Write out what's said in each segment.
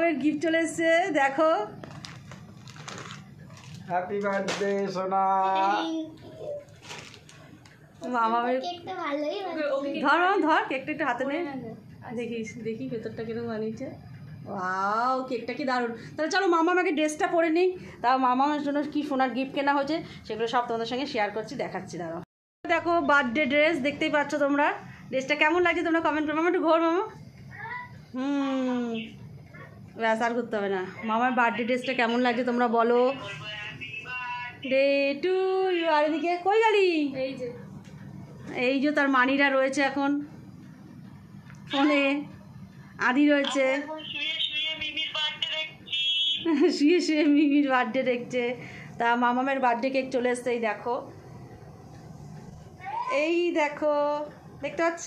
মামামের গিফট চলে এসেছে দেখো। হ্যাপি বার্থডে সোনা। মামামের কেকটা ভালোই ধর ধর কেকটা একটু হাতে নে, দেখি ভেতরটা কিরকম বানিয়েছে। ওয়াও কেকটা কি দারুণ। তাহলে চলো মামামাকে ড্রেসটা পরে নিই, তাও মামামের জন্য কি সোনার গিফট কেনা হয়েছে সেগুলো সব তোমাদের সঙ্গে শেয়ার করছি, দেখাচ্ছি। দাঁড়াও দেখো বার্থডে ড্রেস দেখতেই পাচ্ছ তোমরা। ড্রেসটা কেমন লাগছে তোমরা কমেন্ট করো। মামা একটু ঘোর মামা। ব্যাস আর করতে হবে না। মামার বার্থডে ড্রেসটা কেমন লাগছে তোমরা বলো। Day to you. আর এদিকে কই গাড়ি? এই যে তার মানিরা রয়েছে এখন ফোনে, আদি রয়েছে শুয়ে শুয়ে মিমির বার্থডে দেখছে। তা মামামের বার্থডে কেক চলে এসছে, এই দেখো, এই দেখো দেখতে পাচ্ছ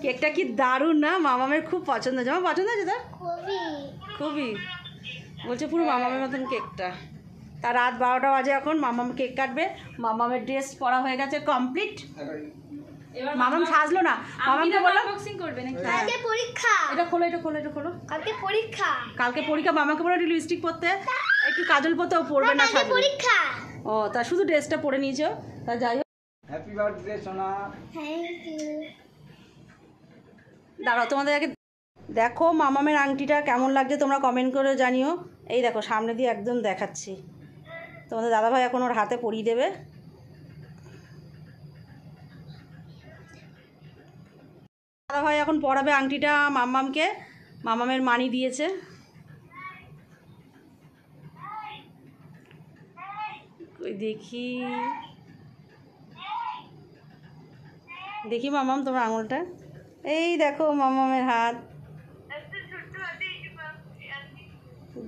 কেকটা কি দারুণ না? মামামের খুব পছন্দ হয়েছে। আমার পছন্দ হয়েছে তার খুবই, বলছে পুরো মামামের মতন কেকটা। তা রাত 12টা বাজে এখন, মামাম কেক কাটবে। মামামের ড্রেস পরা হয়ে গেছে কমপ্লিট। মামাম সাজলো না, মামামকে বললাম আনবক্সিং করবে নাকি? কালকে পরীক্ষা। এটা খোলো এটা খোলো এটা খোলো। কালকে পরীক্ষা। কালকে পরীক্ষা। মামাকে বলো একটু লিপস্টিক পরতে, একটু কাজল পরতেও পরবে না সাজবে। পরীক্ষা। ও তা শুধু ড্রেসটা পরে নিয়েছো। তা যাই হোক হ্যাপি বার্থডে সোনা। Thank you. দাঁড়াও তোমাদের আগে দেখো মামামের আংটিটা কেমন লাগছে তোমরা কমেন্ট করে জানিও। এই দেখো সামনে দিয়ে একদম দেখাচ্ছি, তোমাদের দাদাভাই এখন ওর হাতে পরিয়ে দেবে। দাদাভাই এখন পরাবে আংটিটা মামামকে। মামামের মানি দিয়েছে। দেখি দেখি মামাম তোমার আঙুলটা। এই দেখো মামামের হাত,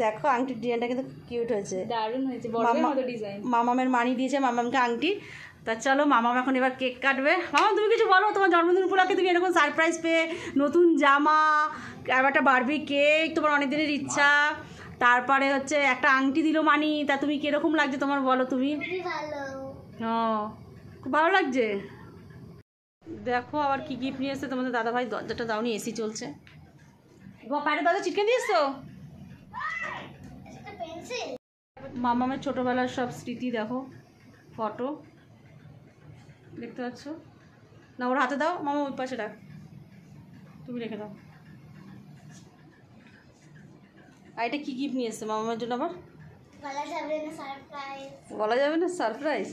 দেখো আংটির ডিজাইনটা কিন্তু কিউট হয়েছে, দারুণ হয়েছে, বড়দের মতো ডিজাইন। মামামের মানি দিয়েছে মামামকে আংটি। তা চলো মামাম এখন এবার কেক কাটবে। মামাম তুমি কিছু বলো, তোমার জন্মদিন উপলক্ষে তুমি এরকম সারপ্রাইজ পেয়ে, নতুন জামা, আবার একটা বারবি কেক, তোমার অনেক দিনের ইচ্ছা, তারপরে হচ্ছে একটা আংটি দিল মানি, তা তুমি কীরকম লাগছে তোমার বলো তুমি? ভালো। খুব ভালো লাগছে। দেখো আবার কি গিফট নিয়ে এসছে তোমাদের দাদাভাই। দরজাটা দাওনি, এসি চলছে। বাইরে দরজা চিটকে দিয়েছো। মামামের ছোটোবেলার সব স্মৃতি দেখো, ফটো দেখতে পাচ্ছ না? ওর হাতে দাও মামা, ওই পাশে রাখ, তুমি রেখে দাও। আর এটা কী গিফট নিয়ে এসছে মামামের জন্য আবার? বলা যাবে না, সারপ্রাইজ। বলা যাবে না, সারপ্রাইজ।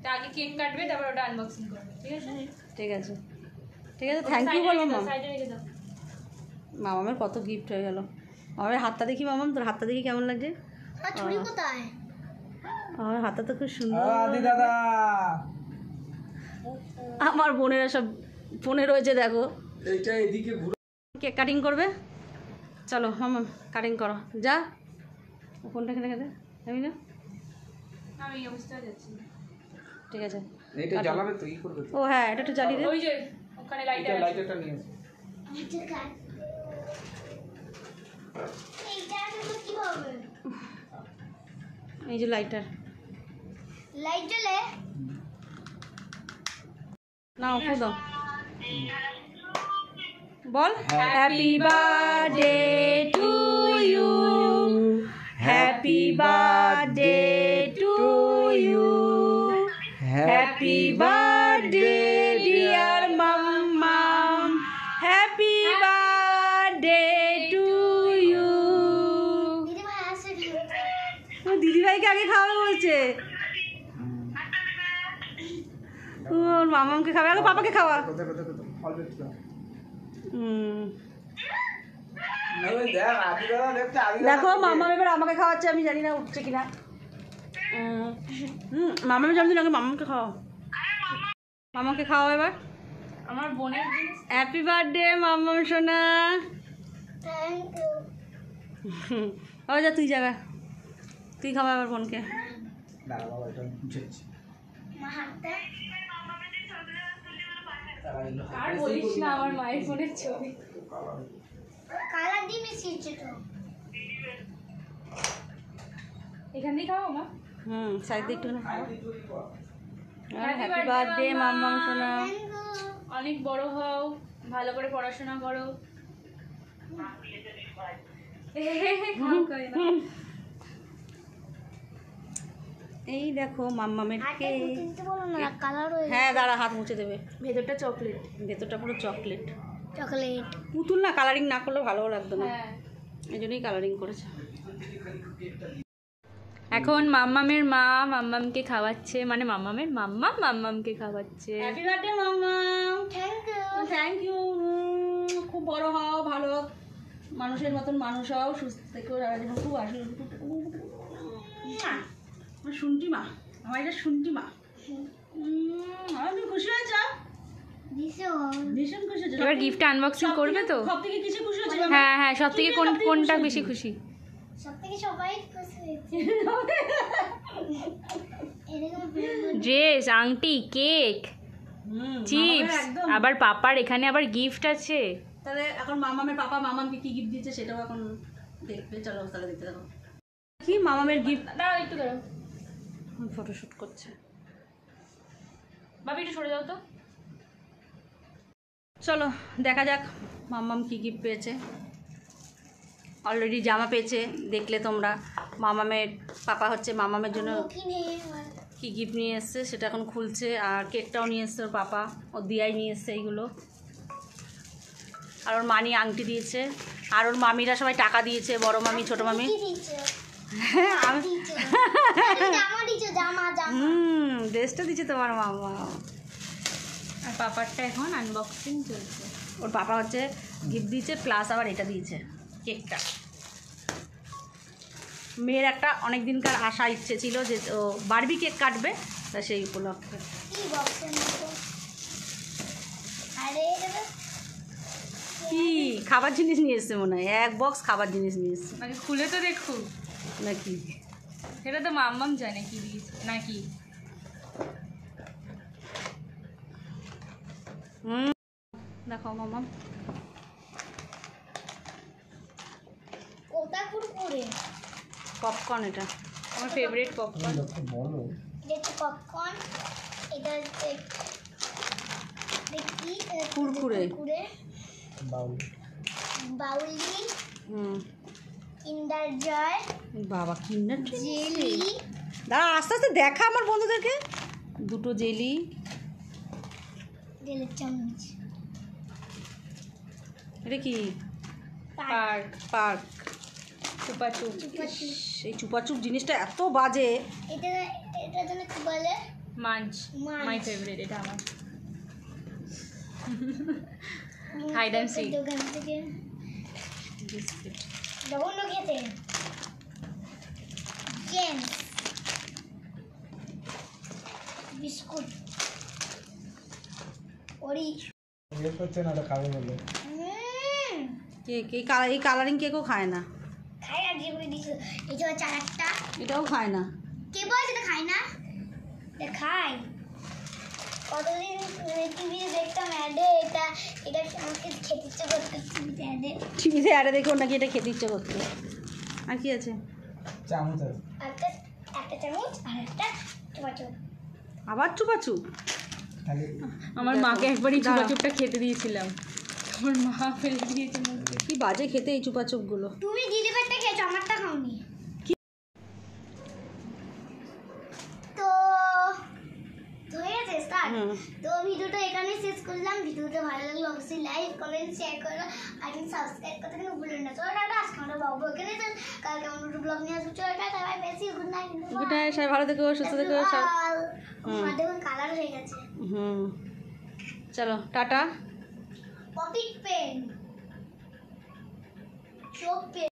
তা আগে কেক কাটবে, তারপর ওটা আনবক্সিং করবে, ঠিক আছে? ঠিক আছে ঠিক আছে, থ্যাংক ইউ বলো মামা। সাইডে রেখে দাও। মামামের কত গিফট হয়ে গেল। মামামের হাতটা দেখি মামাম, তোর হাতটা দেখি কেমন লাগছে? আর ছুরি কোথায়? আমার হাতটা তো খুব সুন্দর। আদি দাদা। আমার বোনেরা সব ফোনে রয়েছে দেখো। এইটা এদিকে ঘুরে কেক কাটিং করবে, চলো মামা কাটিং করো। যা ফোনটা এখানে রেখে দে, আমি না আমি এই অবস্থায় যাচ্ছি। ঠিক আছে। এইটা জ্বালাবে তো, ই করবে তো। ও হ্যাঁ, এটা একটু জ্বালিয়ে দে। ওই যে ওখানে এটা লাইটারটা নিয়ে আসো। এইটা কাট। এইটা আসলে কি হবে? এই যে লাইটার, লাইট জ্বলে? নাও ফু দাও, বল happy birthday to you, happy birthday to you, happy birthday dear Mammam, happy birthday to you. দিদিভাই আসে কি? দিদিভাইকে আগে খাওয়াবে বলছে। ওর মামামকে খাবে, আগে পাপাকে খাওয়া। কোথায় কোথায় কোথায় অল্প একটু দাও। হুম, ওই দেখ আদি দাদা দেখতে, আদি দাদা দেখো মামা এবার আমাকে খাওয়াচ্ছে, আমি জানি না উঠছে কিনা। মামার জন্মদিন আগে মামাকে খাওয়াও, মামাকে খাওয়াও এবার। আমার বোনের জিনিস। হ্যাপি বার্থডে মামাম সোনা। Thank you. ও যা তুই যাবে, তুই খাওয়া এবার বোনকে। দাঁড়া বাবা, এটা মুছেছি। মা হাতটা। আর বলিস না, আমার মায়ের ফোনের ছবি। কালার দিয়ে মিশিয়েছে তো। এখান দিয়ে খাও মা। সাইড দিয়ে একটু হ্যাপি বার্থডে মামাম সোনা। অনেক বড় হও, ভালো করে পড়াশোনা করো। এই দেখো মাম্মামের হাতে কেক। দিতে বলো না, কালার হয়ে হ্যাঁ দাঁড়া, হাত মুছে দেবে। ভেতরটা চকলেট। ভেতরটা পুরো চকলেট। চকলেট। পুতুল না, কালারিং না করলে ভালোও লাগতো না, হ্যাঁ। এই জন্যই কালারিং করেছে। এখন মাম্মামের মা মাম্মামকে খাওয়াচ্ছে, মানে মাম্মামের মাম্মা মাম্মামকে খাওয়াচ্ছে। হ্যাপি বার্থডে মাম্মাম। Thank you. Thank you. খুব বড় হও, ভালো মানুষের মতন মানুষ হও, সুস্থ থেকো, সারা জীবন খুব আশীর্বাদ। আমার শুনটি মা, আমার এটা শুনটি মা। আমি খুশি হয়েছ? ভীষণ খুশি হয়েছে। এবার গিফট আনবক্সিং করবে তো? সব থেকে কিসে খুশি হয়েছে? হ্যাঁ হ্যাঁ, সব থেকে কোনটা বেশি খুশি? সবথেকে সবাই খুশি হয়েছে। এরকম ড্রেস, আংটি, কেক, চিপস, আবার পাপার এখানে আবার গিফট আছে। তাহলে এখন মামামের পাপা মামামকে কি গিফট দিচ্ছে সেটাও এখন দেখবে। চলো তাহলে দেখতে থাকো। কি মামামের গিফট? দাঁড়াও একটু, দাঁড়াও ফটোশুট করছে। বাবা একটু সরে যাও তো। চলো দেখা যাক মাম্মাম কি গিফট পেয়েছে। অলরেডি জামা পেয়েছে, দেখলে তোমরা। মামামের পাপা হচ্ছে মামামের জন্য কি নেই আমার। কি গিফট নিয়ে এসছে সেটা এখন খুলছে। আর কেকটাও নিয়ে এসছে ওর পাপা, ওর দিয়াই নিয়ে এসছে এইগুলো। আর ওর মানি আংটি দিয়েছে, আর ওর মামিরা সবাই টাকা দিয়েছে, বড় মামি ছোট মামি। কি দিচ্ছে? দিচ্ছে। জামা দিচ্ছে, জামা জামা। ড্রেসটা দিচ্ছে তোমার মামা। আর পাপারটা এখন আনবক্সিং চলছে। ওর পাপা হচ্ছে গিফট দিয়েছে, প্লাস আবার এটা দিয়েছে, কেকটা। মেয়ের একটা অনেক দিনকার আশা ইচ্ছে ছিল যে ও বারবি কেক কাটবে, তা সেই উপলক্ষে। কি বক্সের মতো? আরে এটা তো কি খাবার জিনিস নিয়ে এসছে মনে হয়, এক বক্স খাবার জিনিস নিয়ে এসছে আগে খুলে তো দেখুন নাকি। সেটা তো মাম্মাম জানে কি দিয়েছে নাকি। দেখো মামা, ওটা কুরকুরে। পপকর্ন এটা। আমার ফেভারিট পপকর্ন। বলো এটা হচ্ছে পপকর্ন। এটা হচ্ছে দেখি কুরকুরে। কুরকুরে, বাউল বাউলি, হুম, কিন্ডার জয়, বাবা কিন্ডার জেলি, দাঁড়া আস্তে আস্তে দেখা আমার বন্ধুদেরকে। দুটো জেলি, জেলের চামচ, এটা কি? Park, park. চুপাচুপ। চুপাচুপ। সেই চুপাচুপ জিনিসটা এত বাজে। এটা এটার জন্য কি বলে? Munch, Munch. মাই ফেভারিট এটা আমার। Hide and seek. দোকান থেকে বিস্কিট। জঘন্য খেতে। জেম, বিস্কুট, ওরি। ইয়ে করছে না, ওটা খাবে বলে। কেক, এই কালারিং কেকও খায় না, খাই আর যেভাবে দিছো। এই যে হচ্ছে আরেকটা। এটাও খায় না। কে বলছে এটা খাই না? এটা খাই। কতদিন টিভিতে দেখতাম অ্যাডে, এটা এটা আমাকে খেতে ইচ্ছে করতো টিভিতে অ্যাডে। টিভিতে আরে দেখে ওর নাকি এটা খেতে ইচ্ছে করতো। আর কি আছে? চামচ আছে। একটা একটা চামচ আর একটা টমেটো। আবার চুপাচুপ। খালি আমার মাকে একবারই চুপাচুপটা খেতে দিয়েছিলাম, আমার মা ফেলে দিয়েছে মুখে। কি বাজে খেতে এই চুপাচুপগুলো। তুমি দিদিভাইটা খেয়েছো, আমারটা খাওনি। তো তো হয়ে গেছে স্টার্ট। হুম। তো ভিডিওটা এখানে শেষ করলাম। ভিডিওটা ভালো লাগলে অবশ্যই লাইক কমেন্ট শেয়ার করো আর সাবস্ক্রাইব করতে কিন্তু ভুলবেন না। চলো টাটা, আজকে আমরা বাবু এখানে চল, কালকে আমরা দুটো ব্লগ নিয়ে আসবো। চলো tata, bye bye, see you, good night. Good night, সবাই ভালো থেকো, সুস্থ থেকো সব। আমার দেখুন কালার হয়ে গেছে। হুম, চলো টাটা। পকেট পেন, চোখ পেন।